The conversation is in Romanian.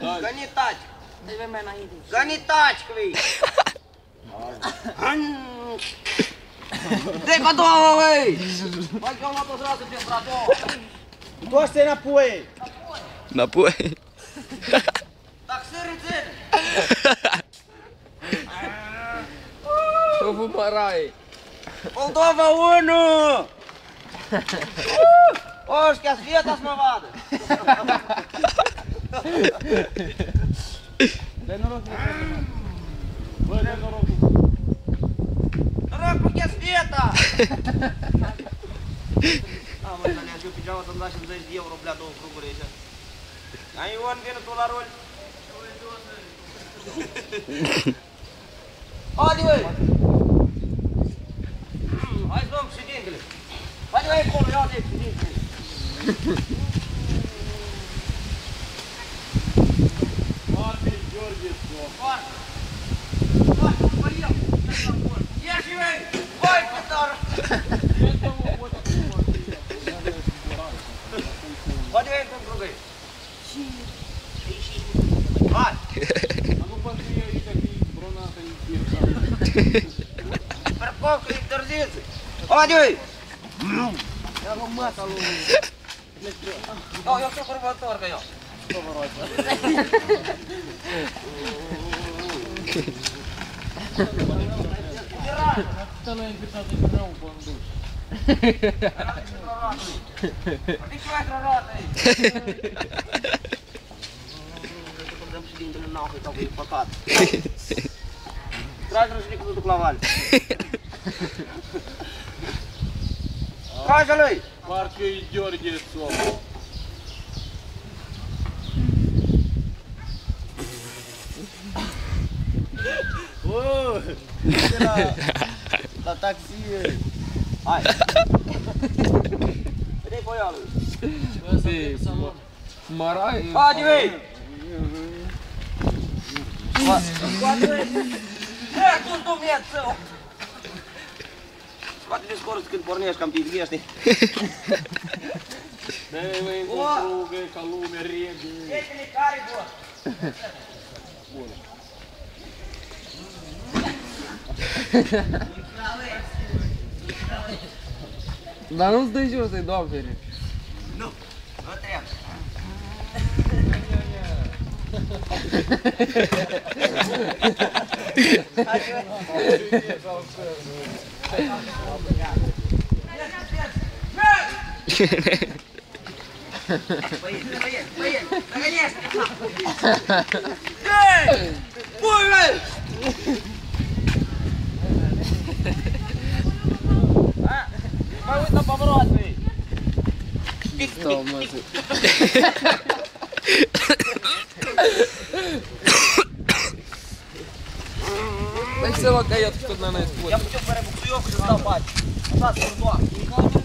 Gani taci! Gani taci, cui! Dai ca două, băi! Mai că am luat o zrază pe strador! Toți înapoi! Înapoi. Tak sărițe! Să vă mărai! Moldova 1! Oșchea, Sveta să mă vadă! Dă-i noroc, bă, dă-i noroc! Noroc cu Sveta! Am mai dă-le așa pe geamă să-mi dai 50 de euro, blea, două fruguri aici. Ai Ion, vină tu la rol! Haide, băi! Hai să luăm președintele! Haide, băi, acolo, ia-te președintele! Foarte, George, Foarte! Foarte, Maria! Ieși, băi! Băi, putară! Haide, băi, cum rugăi! Hai! Nu pot să iei aici, că e bronată, e birca. Parcovcă, e târziță! Haide, băi! Ia luăm masa lui. Eu sunt următor, că eu! Asta l-a invitat de rău, bănduș. Nici mai trăroată aici! Dăm și dintele în apă, că e păcat. Trage rășnică, du-te la vale. Trage-l-i! Parcă e George Sobo. La taxi. Hai! Vede-i poialul! Mărai! Haide, băi! Scoate-i! Tu, Dumnezeu! Scoate-i scorul când pornești, cam te-i Dă-i, băi, încotru, că e ca lume, rege. Ești-ne care, bă! Bun. Dar nu-ți dă jos, îi dau fere. Nu! Nu trebuie! Băieți, dăgănește-te! Ei! Pui, băi! Mai uită pe broate! Stau, mă, zi. Dai seama că ai atât tot n-ai spus. Я хочу перебуксуйовку, що став бачити. Назад, кордон.